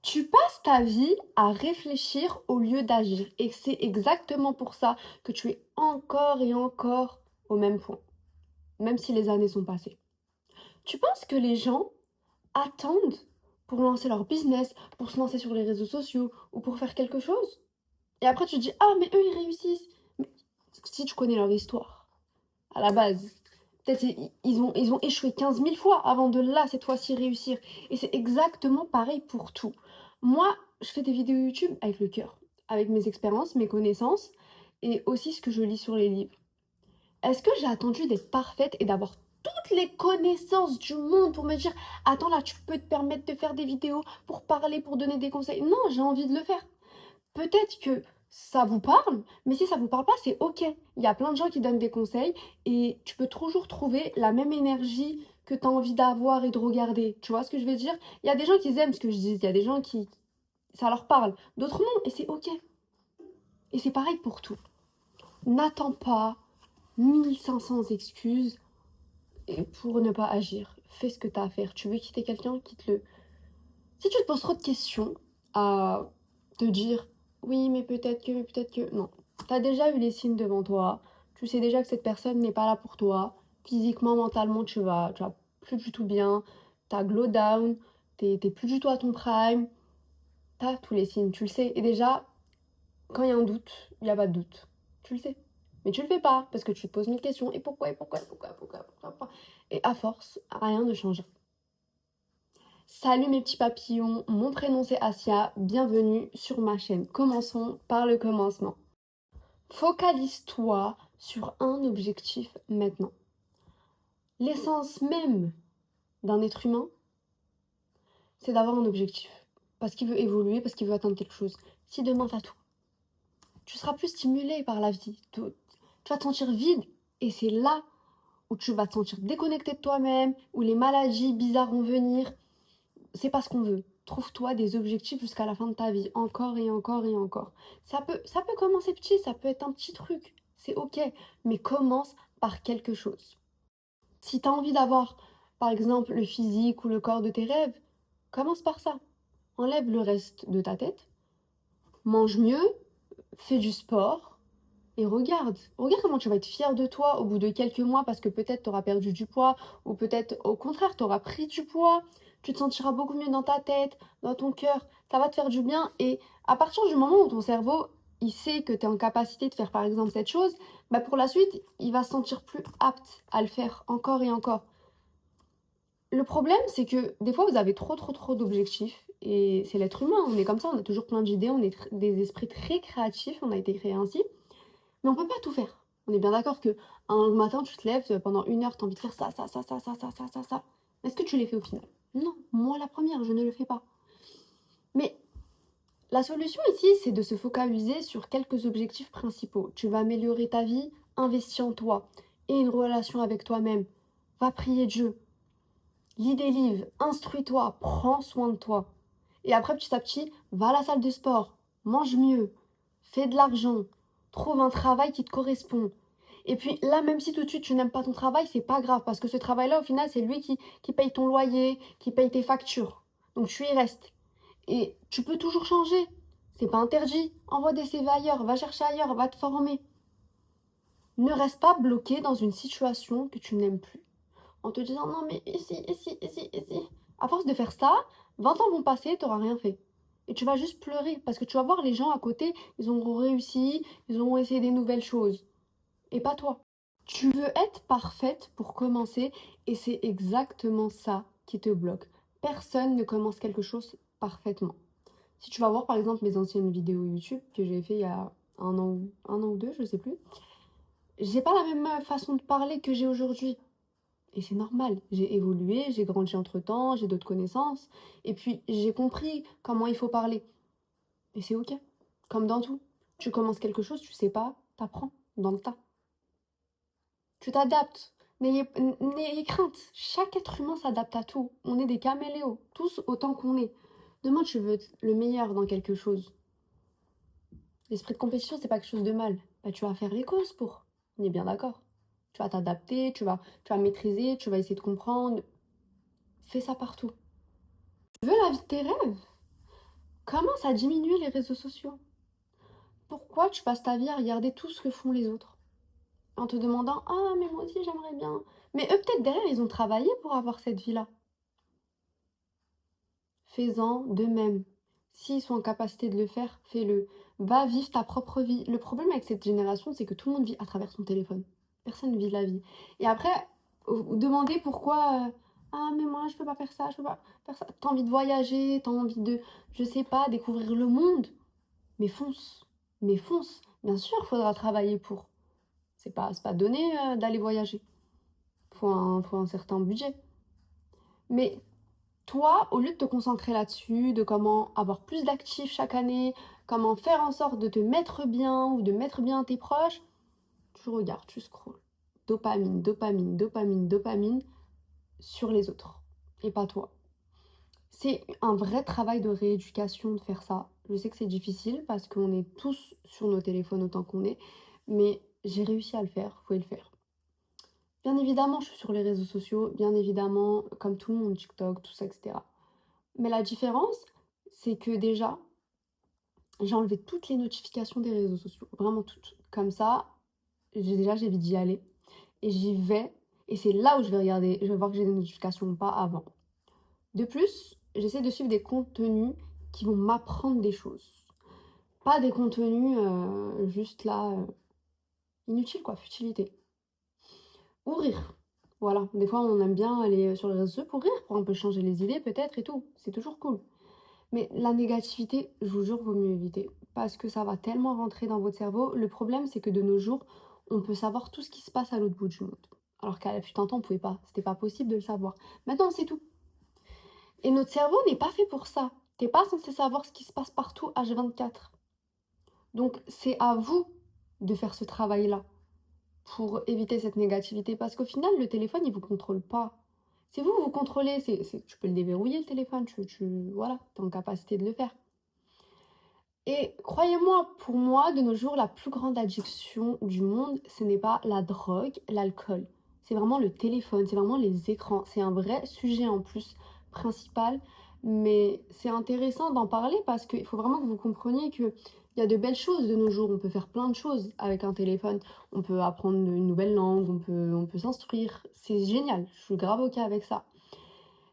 Tu passes ta vie à réfléchir au lieu d'agir. Et c'est exactement pour ça que tu es encore et encore au même point, même si les années sont passées. Tu penses que les gens attendent pour lancer leur business, pour se lancer sur les réseaux sociaux ou pour faire quelque chose? Et après tu te dis, ah mais eux ils réussissent. Mais si tu connais leur histoire, à la base, peut-être ils ont échoué 15 000 fois avant de là, cette fois-ci, réussir. Et c'est exactement pareil pour tout. Moi, je fais des vidéos YouTube avec le cœur, avec mes expériences, mes connaissances et aussi ce que je lis sur les livres. Est-ce que j'ai attendu d'être parfaite et d'avoir toutes les connaissances du monde pour me dire, attends là, tu peux te permettre de faire des vidéos pour parler, pour donner des conseils? Non, j'ai envie de le faire. Peut-être que ça vous parle, mais si ça vous parle pas, c'est ok. Il y a plein de gens qui donnent des conseils et tu peux toujours trouver la même énergie que tu as envie d'avoir et de regarder. Tu vois ce que je veux dire? Il y a des gens qui aiment ce que je dis, il y a des gens qui ça leur parle, d'autres non, et c'est ok. Et c'est pareil pour tout. N'attends pas 1500 excuses pour ne pas agir. Fais ce que tu as à faire. Tu veux quitter quelqu'un, quitte-le. Si tu te poses trop de questions à te dire oui, mais peut-être que. Non. Tu as déjà eu les signes devant toi. Tu sais déjà que cette personne n'est pas là pour toi. Physiquement, mentalement, tu vas plus du tout bien. T'as glow down. T'es plus du tout à ton prime. T'as tous les signes, tu le sais. Et déjà, quand il y a un doute, il n'y a pas de doute. Tu le sais. Mais tu le fais pas parce que tu te poses mille questions. Et pourquoi, et pourquoi, et pourquoi, pourquoi. Et à force, rien ne change. Salut mes petits papillons, mon prénom c'est Asia, bienvenue sur ma chaîne. Commençons par le commencement. Focalise-toi sur un objectif maintenant. L'essence même d'un être humain, c'est d'avoir un objectif. Parce qu'il veut évoluer, parce qu'il veut atteindre quelque chose. Si demain t'as tout, tu seras plus stimulé par la vie. Tu vas te sentir vide et c'est là où tu vas te sentir déconnecté de toi-même, où les maladies bizarres vont venir. C'est pas ce qu'on veut. Trouve-toi des objectifs jusqu'à la fin de ta vie, encore et encore et encore. Ça peut commencer petit, ça peut être un petit truc, c'est ok, mais commence par quelque chose. Si tu as envie d'avoir, par exemple, le physique ou le corps de tes rêves, commence par ça. Enlève le reste de ta tête, mange mieux, fais du sport et regarde. Regarde comment tu vas être fier de toi au bout de quelques mois parce que peut-être tu auras perdu du poids ou peut-être au contraire tu auras pris du poids. Tu te sentiras beaucoup mieux dans ta tête, dans ton cœur. Ça va te faire du bien et à partir du moment où ton cerveau il sait que tu es en capacité de faire par exemple cette chose, bah pour la suite, il va se sentir plus apte à le faire encore et encore. Le problème, c'est que des fois, vous avez trop d'objectifs. Et c'est l'être humain, on est comme ça, on a toujours plein d'idées, on est des esprits très créatifs, on a été créés ainsi. Mais on peut pas tout faire. On est bien d'accord que un matin, tu te lèves, pendant 1 heure, tu as envie de faire ça. Est-ce que tu les fais au final? Non, moi la première, je ne le fais pas. Mais la solution ici, c'est de se focaliser sur quelques objectifs principaux. Tu vas améliorer ta vie, investis en toi et une relation avec toi-même. Va prier Dieu, lis des livres, instruis-toi, prends soin de toi. Et après, petit à petit, va à la salle de sport, mange mieux, fais de l'argent, trouve un travail qui te correspond. Et puis là, même si tout de suite tu n'aimes pas ton travail, c'est pas grave, parce que ce travail-là, au final, c'est lui qui paye ton loyer, qui paye tes factures. Donc tu y restes. Et tu peux toujours changer. C'est pas interdit. Envoie des CV ailleurs, va chercher ailleurs, va te former. Ne reste pas bloqué dans une situation que tu n'aimes plus en te disant non mais ici. À force de faire ça, 20 ans vont passer, tu n'auras rien fait. Et tu vas juste pleurer parce que tu vas voir les gens à côté, ils ont réussi, ils ont essayé des nouvelles choses. Et pas toi. Tu veux être parfaite pour commencer et c'est exactement ça qui te bloque. Personne ne commence quelque chose parfaitement. Si tu vas voir par exemple mes anciennes vidéos YouTube que j'ai fait il y a un an ou deux, je sais plus, j'ai pas la même façon de parler que j'ai aujourd'hui. Et c'est normal, j'ai évolué, j'ai grandi entre-temps, j'ai d'autres connaissances, et puis j'ai compris comment il faut parler. Et c'est ok, comme dans tout. Tu commences quelque chose, tu sais pas, t'apprends dans le tas. Tu t'adaptes. N'ayez crainte, chaque être humain s'adapte à tout. On est des caméléos, tous autant qu'on est. Demain, tu veux être le meilleur dans quelque chose. L'esprit de compétition, c'est pas quelque chose de mal. Bah, tu vas faire les causes pour. On est bien d'accord. Tu vas t'adapter, tu vas maîtriser, tu vas essayer de comprendre. Fais ça partout. Tu veux la vie de tes rêves? commence à diminuer les réseaux sociaux. Pourquoi tu passes ta vie à regarder tout ce que font les autres? En te demandant: «Ah mais moi aussi j'aimerais bien». Mais eux peut-être derrière ils ont travaillé pour avoir cette vie-là. Fais-en de même. S'ils sont en capacité de le faire, fais-le. Va vivre ta propre vie. Le problème avec cette génération, c'est que tout le monde vit à travers son téléphone. Personne ne vit la vie. Et après, vous demandez pourquoi, «Ah mais moi je peux pas faire ça, je peux pas faire ça». Tu envie de voyager, tu envie de, je sais pas, découvrir le monde, mais fonce. Mais fonce. Bien sûr, il faudra travailler pour. C'est pas donné, d'aller voyager. Faut un certain budget. Mais toi, au lieu de te concentrer là-dessus, de comment avoir plus d'actifs chaque année, comment faire en sorte de te mettre bien ou de mettre bien tes proches, tu regardes, tu scrolles. Dopamine, dopamine, dopamine, dopamine sur les autres et pas toi. C'est un vrai travail de rééducation de faire ça. Je sais que c'est difficile parce qu'on est tous sur nos téléphones autant qu'on est, mais j'ai réussi à le faire, vous pouvez le faire. Bien évidemment, je suis sur les réseaux sociaux, bien évidemment, comme tout le monde, TikTok, tout ça, etc. Mais la différence, c'est que déjà, j'ai enlevé toutes les notifications des réseaux sociaux, vraiment toutes. Comme ça, j'évite d'y aller et j'y vais et c'est là où je vais regarder, je vais voir que j'ai des notifications ou pas avant. De plus, j'essaie de suivre des contenus qui vont m'apprendre des choses. Pas des contenus juste là, inutiles quoi, futilité. Ou rire. Voilà, des fois on aime bien aller sur les réseaux sociaux pour rire, pour un peu changer les idées peut-être et tout. C'est toujours cool. Mais la négativité, je vous jure, vaut mieux éviter. Parce que ça va tellement rentrer dans votre cerveau. Le problème, c'est que de nos jours, on peut savoir tout ce qui se passe à l'autre bout du monde. Alors qu'à la fut un temps, on pouvait pas. C'était pas possible de le savoir. Maintenant, c'est tout. Et notre cerveau n'est pas fait pour ça. T'es pas censé savoir ce qui se passe partout H24. Donc, c'est à vous de faire ce travail-là pour éviter cette négativité. Parce qu'au final, le téléphone, il vous contrôle pas. C'est vous, vous contrôlez. Tu peux le déverrouiller, le téléphone. Voilà, tu es en capacité de le faire. Et croyez-moi, pour moi, de nos jours, la plus grande addiction du monde, ce n'est pas la drogue, l'alcool. C'est vraiment le téléphone, c'est vraiment les écrans. C'est un vrai sujet en plus principal, mais c'est intéressant d'en parler parce qu'il faut vraiment que vous compreniez qu'il y a de belles choses de nos jours. On peut faire plein de choses avec un téléphone. On peut apprendre une nouvelle langue, on peut s'instruire. C'est génial, je suis grave OK avec ça.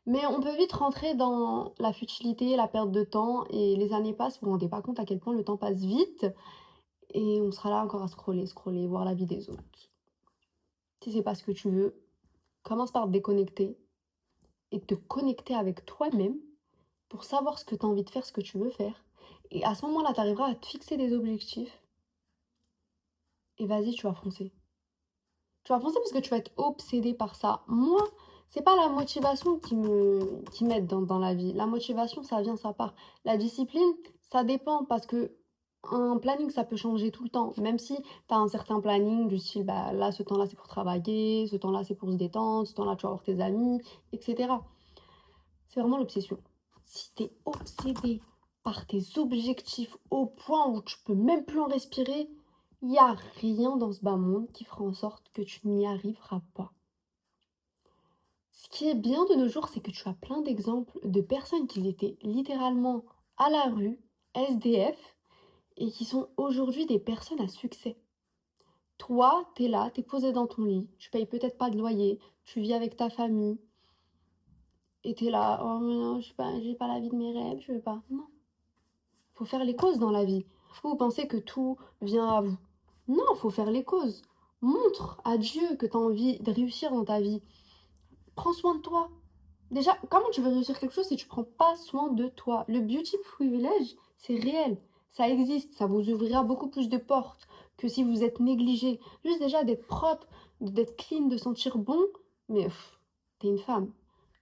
Mais on peut vite rentrer dans la futilité, la perte de temps et les années passent, vous vous rendez pas compte à quel point le temps passe vite et on sera là encore à scroller, scroller, voir la vie des autres. Si c'est pas ce que tu veux, commence par te déconnecter et te connecter avec toi-même pour savoir ce que tu as envie de faire, ce que tu veux faire. Et à ce moment-là, tu arriveras à te fixer des objectifs et vas-y, tu vas foncer. Tu vas foncer parce que tu vas être obsédé par ça. Moi, c'est pas la motivation qui m'aide dans la vie. La motivation, ça vient, ça part. La discipline, ça dépend parce que un planning, ça peut changer tout le temps. Même si tu as un certain planning du style, bah là, ce temps-là, c'est pour travailler, ce temps-là, c'est pour se détendre, ce temps-là, tu vas voir tes amis, etc. C'est vraiment l'obsession. Si tu es obsédé par tes objectifs au point où tu peux même plus en respirer, il n'y a rien dans ce bas monde qui fera en sorte que tu n'y arriveras pas. Ce qui est bien de nos jours, c'est que tu as plein d'exemples de personnes qui étaient littéralement à la rue, SDF, et qui sont aujourd'hui des personnes à succès. Toi, t'es là, t'es posé dans ton lit, tu payes peut-être pas de loyer, tu vis avec ta famille, et t'es là, oh mais non, j'ai pas la vie de mes rêves, je veux pas. Non, faut faire les causes dans la vie. Vous pensez que tout vient à vous. Non, faut faire les causes. Montre à Dieu que tu as envie de réussir dans ta vie. Prends soin de toi. Déjà, comment tu veux réussir quelque chose si tu prends pas soin de toi? Le beauty privilege, c'est réel. Ça existe. Ça vous ouvrira beaucoup plus de portes que si vous êtes négligé. Juste déjà d'être propre, d'être clean, de sentir bon. Mais t'es une femme.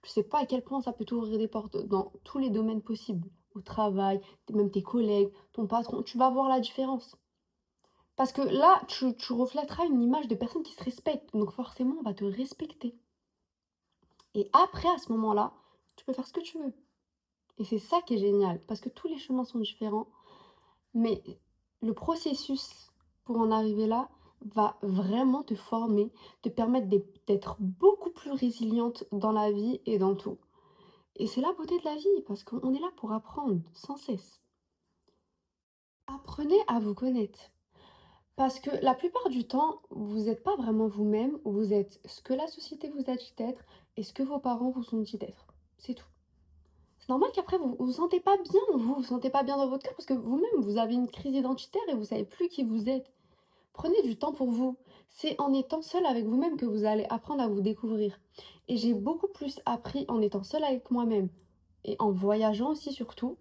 Je sais pas à quel point ça peut t'ouvrir des portes dans tous les domaines possibles. Au travail, même tes collègues, ton patron. Tu vas voir la différence. Parce que là, tu reflèteras une image de personne qui se respecte. Donc forcément, on va te respecter. Et après, à ce moment-là, tu peux faire ce que tu veux. Et c'est ça qui est génial, parce que tous les chemins sont différents, mais le processus pour en arriver là va vraiment te former, te permettre d'être beaucoup plus résiliente dans la vie et dans tout. Et c'est la beauté de la vie, parce qu'on est là pour apprendre sans cesse. Apprenez à vous connaître. Parce que la plupart du temps, vous n'êtes pas vraiment vous-même, vous êtes ce que la société vous a dit d'être et ce que vos parents vous ont dit d'être. C'est tout. C'est normal qu'après vous vous sentez pas bien, vous sentez pas bien dans votre corps parce que vous-même vous avez une crise identitaire et vous savez plus qui vous êtes. Prenez du temps pour vous. C'est en étant seul avec vous-même que vous allez apprendre à vous découvrir. Et j'ai beaucoup plus appris en étant seule avec moi-même et en voyageant aussi surtout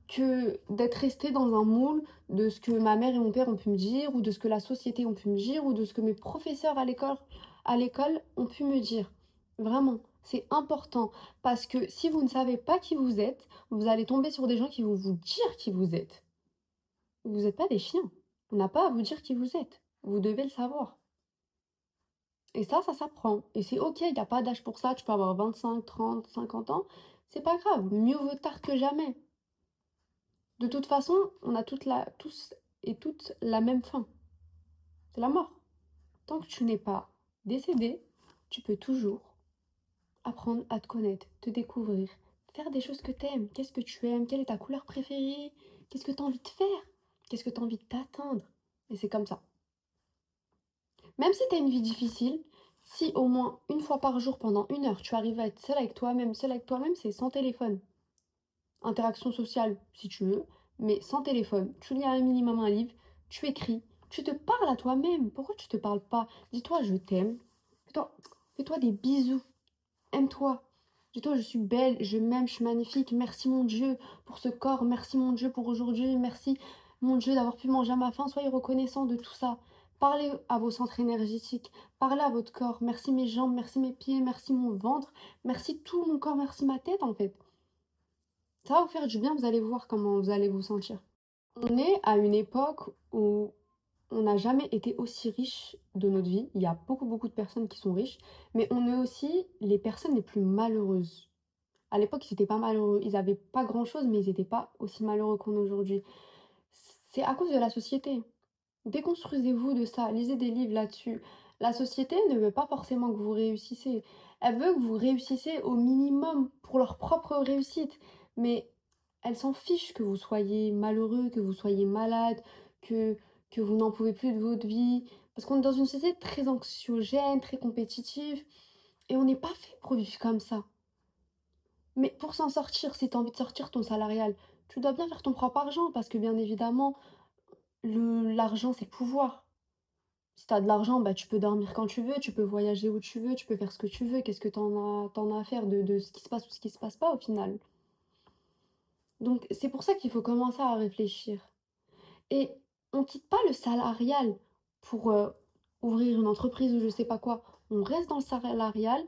que d'être restée dans un moule de ce que ma mère et mon père ont pu me dire ou de ce que la société ont pu me dire ou de ce que mes professeurs à l'école ont pu me dire. Vraiment, c'est important parce que si vous ne savez pas qui vous êtes, vous allez tomber sur des gens qui vont vous dire qui vous êtes. Vous n'êtes pas des chiens. On n'a pas à vous dire qui vous êtes. Vous devez le savoir. Et ça s'apprend. Et c'est ok, il n'y a pas d'âge pour ça. Tu peux avoir 25, 30, 50 ans. C'est pas grave. Mieux vaut tard que jamais. De toute façon, on a tous et toutes la même fin. C'est la mort. Tant que tu n'es pas décédé, tu peux toujours apprendre à te connaître, te découvrir, faire des choses que tu aimes. Qu'est-ce que tu aimes? Quelle est ta couleur préférée? Qu'est-ce que tu as envie de faire? Qu'est-ce que tu as envie d'atteindre? Et c'est comme ça. Même si tu as une vie difficile, si au moins une fois par jour, pendant 1 heure, tu arrives à être seul avec toi-même, c'est sans téléphone. Interaction sociale, si tu veux, mais sans téléphone. Tu lis un minimum un livre, tu écris, tu te parles à toi-même. Pourquoi tu te parles pas? Dis-toi, je t'aime. Fais-toi des bisous. Aime-toi. Dis-toi, je suis belle, je m'aime, je suis magnifique. Merci mon Dieu pour ce corps. Merci mon Dieu pour aujourd'hui. Merci mon Dieu d'avoir pu manger à ma faim. Soyez reconnaissant de tout ça. Parlez à vos centres énergétiques. Parlez à votre corps. Merci mes jambes, merci mes pieds, merci mon ventre. Merci tout mon corps, merci ma tête en fait. Ça va vous faire du bien, vous allez voir comment vous allez vous sentir. On est à une époque où on n'a jamais été aussi riche de notre vie. Il y a beaucoup, beaucoup de personnes qui sont riches, mais on est aussi les personnes les plus malheureuses. À l'époque, ils n'étaient pas malheureux. Ils n'avaient pas grand-chose, mais ils n'étaient pas aussi malheureux qu'on est aujourd'hui. C'est à cause de la société. Déconstruisez-vous de ça. Lisez des livres là-dessus. La société ne veut pas forcément que vous réussissez. Elle veut que vous réussissez au minimum pour leur propre réussite. Mais elle s'en fiche que vous soyez malheureux, que vous soyez malade, que, que vous n'en pouvez plus de votre vie. Parce qu'on est dans une société très anxiogène, très compétitive. Et on n'est pas fait pour vivre comme ça. Mais pour s'en sortir, si tu as envie de sortir ton salarial, tu dois bien faire ton propre argent. Parce que bien évidemment, l'argent, c'est le pouvoir. Si tu as de l'argent, bah, tu peux dormir quand tu veux, tu peux voyager où tu veux, tu peux faire ce que tu veux. Qu'est-ce que t'en as à faire de ce qui se passe ou ce qui se passe pas au final? Donc c'est pour ça qu'il faut commencer à réfléchir. Et on quitte pas le salarial pour ouvrir une entreprise ou je sais pas quoi. On reste dans le salarial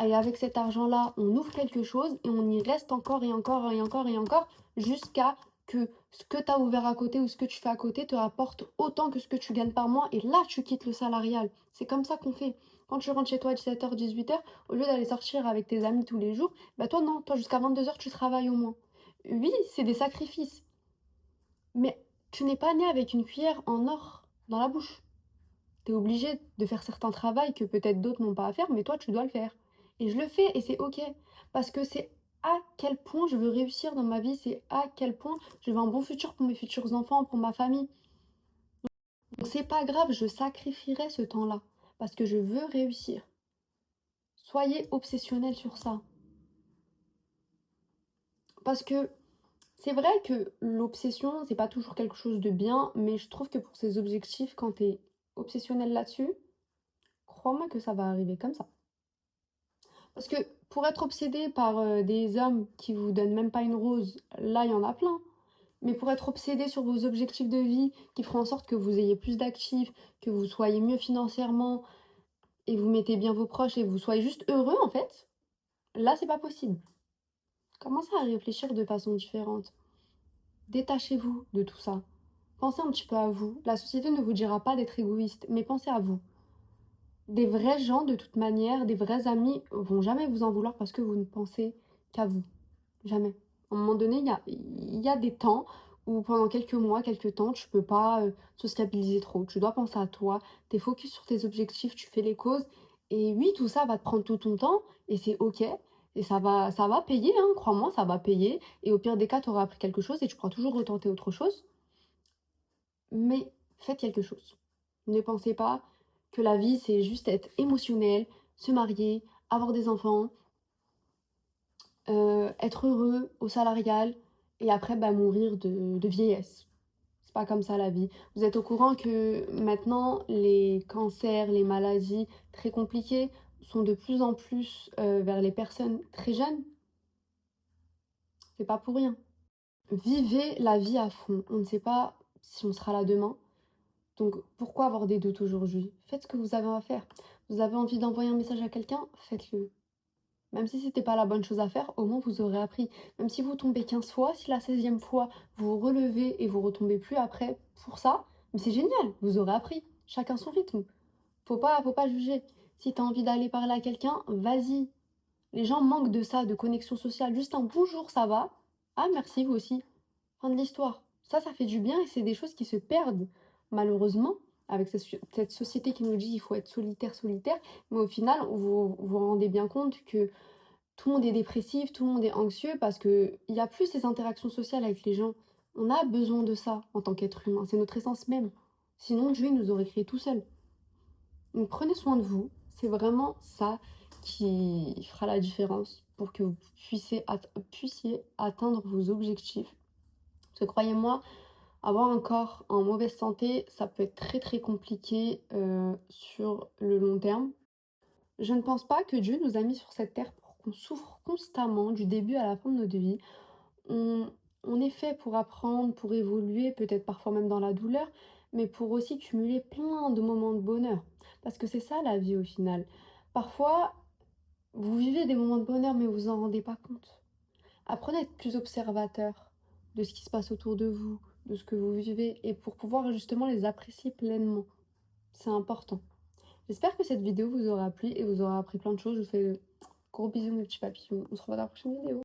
et avec cet argent-là, on ouvre quelque chose et on y reste encore et encore et encore et encore jusqu'à que ce que tu as ouvert à côté ou ce que tu fais à côté te rapporte autant que ce que tu gagnes par mois et là tu quittes le salarial. C'est comme ça qu'on fait. Quand tu rentres chez toi à 17h, 18h, au lieu d'aller sortir avec tes amis tous les jours, bah toi non, toi jusqu'à 22h tu travailles au moins. Oui, c'est des sacrifices. Mais tu n'es pas né avec une cuillère en or dans la bouche. Tu es obligé de faire certains travaux que peut-être d'autres n'ont pas à faire, mais toi, tu dois le faire. Et je le fais et c'est OK. Parce que c'est à quel point je veux réussir dans ma vie, c'est à quel point je veux un bon futur pour mes futurs enfants, pour ma famille. Donc c'est pas grave, je sacrifierai ce temps-là. Parce que je veux réussir. Soyez obsessionnels sur ça. Parce que c'est vrai que l'obsession, c'est pas toujours quelque chose de bien, mais je trouve que pour ces objectifs, quand tu es obsessionnel là-dessus, crois-moi que ça va arriver comme ça. Parce que pour être obsédé par des hommes qui vous donnent même pas une rose, là, il y en a plein. Mais pour être obsédé sur vos objectifs de vie, qui feront en sorte que vous ayez plus d'actifs, que vous soyez mieux financièrement, et vous mettez bien vos proches, et vous soyez juste heureux, en fait, là, c'est pas possible. Commencez à réfléchir de façon différente. Détachez-vous de tout ça. Pensez un petit peu à vous. La société ne vous dira pas d'être égoïste, mais pensez à vous. Des vrais gens, de toute manière, des vrais amis vont jamais vous en vouloir parce que vous ne pensez qu'à vous. Jamais. À un moment donné, il y a des temps où pendant quelques mois, quelques temps, tu peux pas sociabiliser trop. Tu dois penser à toi, tu es focus sur tes objectifs, tu fais les causes. Et oui, tout ça va te prendre tout ton temps et c'est OK. Et ça va payer, hein, crois-moi, ça va payer. Et au pire des cas, tu auras appris quelque chose et tu pourras toujours retenter autre chose. mais faites quelque chose. Ne pensez pas que la vie, c'est juste être émotionnel, se marier, avoir des enfants, être heureux au salarial et après mourir de vieillesse. C'est pas comme ça la vie. Vous êtes au courant que maintenant, les cancers, les maladies très compliquées sont de plus en plus vers les personnes très jeunes? C'est pas pour rien. Vivez la vie à fond. On ne sait pas si on sera là demain. Donc pourquoi avoir des doutes aujourd'hui? Faites ce que vous avez à faire. Vous avez envie d'envoyer un message à quelqu'un? Faites-le. Même si c'était pas la bonne chose à faire, au moins vous aurez appris. Même si vous tombez 15 fois, si la 16e fois vous vous relevez et vous retombez plus après pour ça, mais c'est génial, vous aurez appris. Chacun son rythme. Faut pas juger. Si tu as envie d'aller parler à quelqu'un, vas-y. Les gens manquent de ça, de connexion sociale. Juste un bonjour, ça va. Ah merci, vous aussi. Fin de l'histoire. Ça fait du bien et c'est des choses qui se perdent, malheureusement, avec cette société qui nous dit qu'il faut être solitaire, solitaire. Mais au final, vous vous rendez bien compte que tout le monde est dépressif, tout le monde est anxieux parce qu'il n'y a plus ces interactions sociales avec les gens. On a besoin de ça en tant qu'être humain. C'est notre essence même. Sinon, Dieu nous aurait créé tout seul. Donc prenez soin de vous. C'est vraiment ça qui fera la différence pour que vous puissiez atteindre vos objectifs. Parce que croyez-moi, avoir un corps en mauvaise santé, ça peut être très très compliqué sur le long terme. Je ne pense pas que Dieu nous a mis sur cette terre pour qu'on souffre constamment du début à la fin de notre vie. On, on est fait pour apprendre, pour évoluer, peut-être parfois même dans la douleur, mais pour aussi cumuler plein de moments de bonheur. Parce que c'est ça la vie au final. Parfois, vous vivez des moments de bonheur, mais vous en rendez pas compte. Apprenez à être plus observateur de ce qui se passe autour de vous, de ce que vous vivez, et pour pouvoir justement les apprécier pleinement. C'est important. J'espère que cette vidéo vous aura plu et vous aura appris plein de choses. Je vous fais de gros bisous mes petits papillons. On se revoit dans la prochaine vidéo.